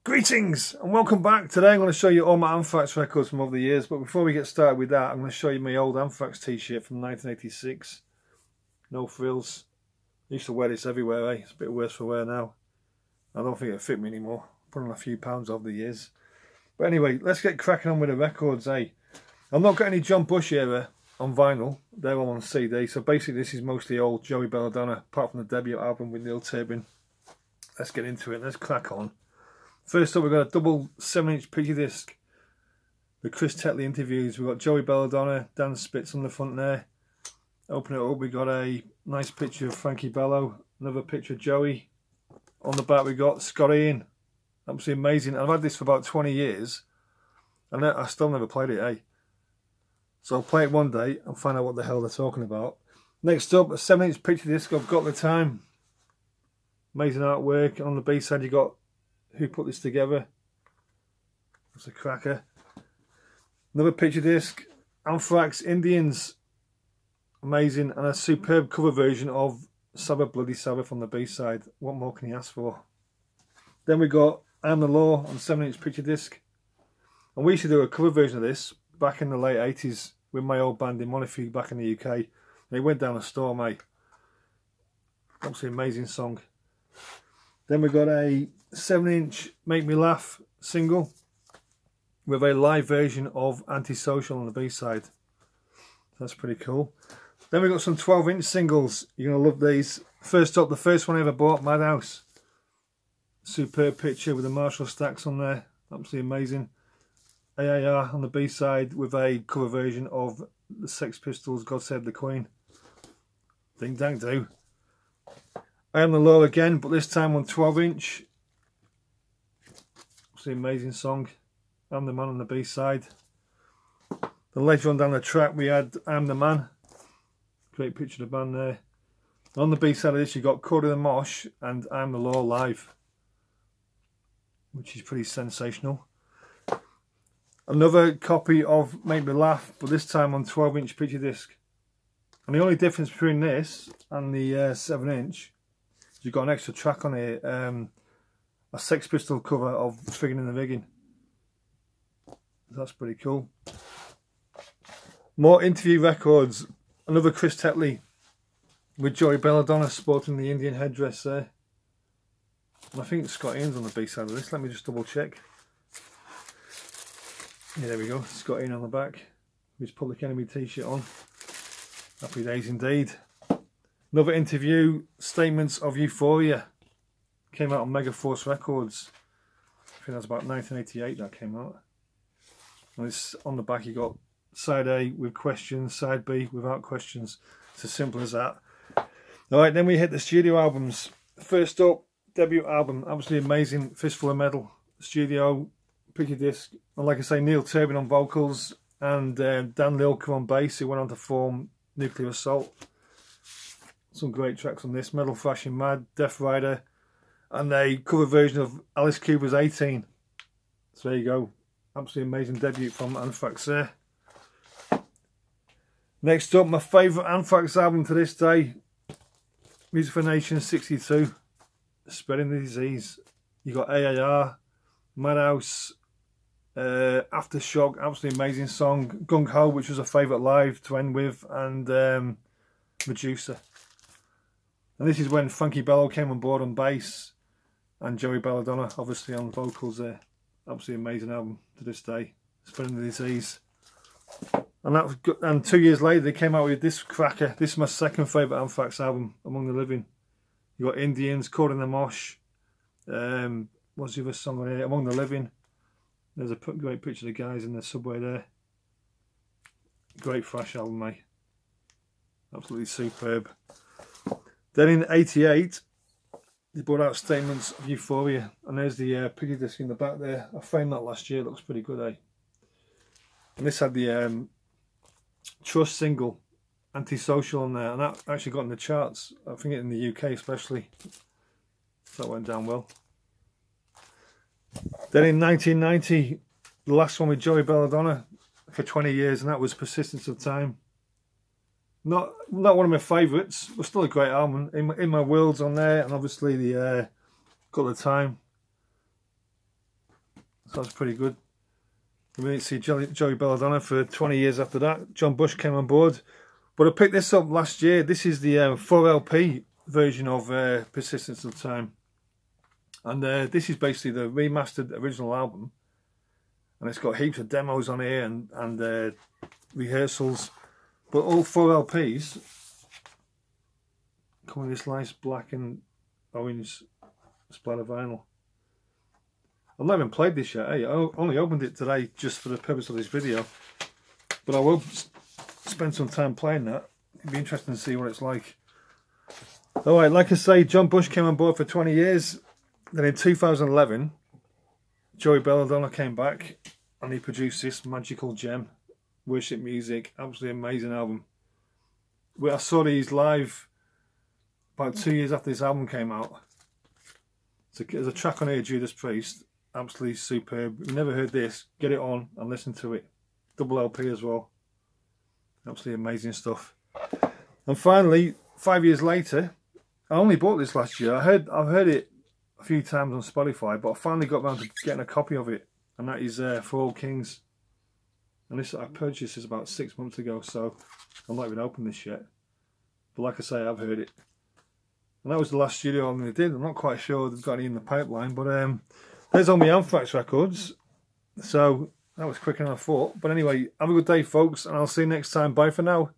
Greetings and welcome back. Today I'm going to show you all my Anthrax records from over the years, but before we get started with that, I'm going to show you my old Anthrax t-shirt from 1986. No frills. I used to wear this everywhere, eh? It's a bit worse for wear now. I don't think it'll fit me anymore. Put on a few pounds over the years. But anyway, let's get cracking on with the records, eh? I've not got any John Bush era on vinyl. They're all on CD. So basically this is mostly old Joey Belladonna, apart from the debut album with Neil Turbin. Let's get into it. Let's crack on. First up, we've got a double 7-inch picture disc. The Chris Tetley interviews. We've got Joey Belladonna, Dan Spitz on the front there. Open it up, we got a nice picture of Frankie Bello. Another picture of Joey. On the back, we got Scott Ian. Absolutely amazing. I've had this for about 20 years. And I still never played it, eh? So I'll play it one day and find out what the hell they're talking about. Next up, a 7-inch picture disc of Got the Time. Amazing artwork. On the B-side, you got Who Put This Together. That's a cracker. Another picture disc, Anthrax Indians. Amazing. And a superb cover version of Sabbath Bloody Sabbath on the B-side. What more can you ask for? Then we got I'm the Law on 7-inch picture disc. And we used to do a cover version of this back in the late 80s with my old band in Montefiore back in the UK. And it went down a storm, mate. Absolutely amazing song. Then we got a 7-inch Make Me Laugh single with a live version of Antisocial on the B-side. That's pretty cool. Then we got some 12-inch singles. You're going to love these. First up, the first one I ever bought, Madhouse. Superb picture with the Marshall stacks on there. Absolutely amazing. AAR on the B-side with a cover version of the Sex Pistols' God Save the Queen. Ding dang do. I Am the Law again, but this time on 12-inch. It's an amazing song. I'm the Man on the B-side. Then later on down the track we had I'm the Man. Great picture of the band there. On the B-side of this you got Caught in the Mosh and I'm the Law live, which is pretty sensational. Another copy of Make Me Laugh, but this time on 12-inch picture disc. And the only difference between this and the 7-inch, you've got an extra track on here, a Sex Pistol cover of Friggin' in the Rigging. That's pretty cool. More interview records. Another Chris Tetley with Joey Belladonna sporting the Indian headdress there. And I think Scott Ian's on the B-side of this. Let me just double check. Yeah, there we go. Scott Ian on the back with his Public Enemy t-shirt on. Happy days indeed. Another interview, Statements of Euphoria. Came out on Megaforce Records. I think that's about 1988 that came out. And it's on the back you got side A with questions, side B without questions. It's as simple as that. Alright, then we hit the studio albums. First up, debut album, absolutely amazing, Fistful of Metal. Studio, picture disc. And like I say, Neil Turbin on vocals and Dan Lilker on bass, who went on to form Nuclear Assault. Some great tracks on this. Metal Thrashing Mad, Death Rider, and a cover version of Alice Cooper's 18. So there you go. Absolutely amazing debut from Anthrax there. Next up, my favourite Anthrax album to this day. Music for Nation 62. Spreading the Disease. You got AAR, Madhouse, Aftershock, absolutely amazing song. Gung Ho, which was a favourite live to end with, and Medusa. And this is when Frankie Bello came on board on bass and Joey Belladonna obviously on vocals there. Absolutely amazing album to this day. Spreading the Disease. And 2 years later they came out with this cracker. This is my second favourite Anthrax album, Among the Living. You got Indians, Caught in the Mosh. What's the other song on here? Among the Living. There's a great picture of the guys in the subway there. Great thrash album, mate. Absolutely superb. Then in '88, they brought out Statements of Euphoria, and there's the picture disc in the back there. I framed that last year. It looks pretty good, eh? And this had the Trust single, Antisocial, on there, and that actually got in the charts. I think in the UK especially. So that went down well. Then in 1990, the last one with Joey Belladonna for 20 years, and that was Persistence of Time. Not one of my favourites, but still a great album. In My World's on there, and obviously the Got the Time. So that's pretty good. We didn't see Joey Belladonna for 20 years after that. John Bush came on board. But I picked this up last year. This is the 4LP version of Persistence of Time. And this is basically the remastered original album. And it's got heaps of demos on here and rehearsals. But all 4 LPs come with this nice black and orange splatter vinyl. I've not even played this yet. Hey, I only opened it today just for the purpose of this video. But I will spend some time playing that. It'd be interesting to see what it's like. Alright, like I say, John Bush came on board for 20 years. Then in 2011, Joey Belladonna came back and he produced this magical gem, Worship Music. Absolutely amazing album. I saw these live about 2 years after this album came out. There's a track on here, Judas Priest. Absolutely superb. If you've never heard this, get it on and listen to it. Double LP as well. Absolutely amazing stuff. And finally, 5 years later, I only bought this last year. I've heard it a few times on Spotify, but I finally got around to getting a copy of it, and that is For All Kings. And this I purchased this about 6 months ago, so I'm not even opened this yet. But like I say, I've heard it. And that was the last studio album they did. I'm not quite sure they've got any in the pipeline, but there's all my Anthrax records. So that was quicker than I thought. But anyway, have a good day, folks, and I'll see you next time. Bye for now.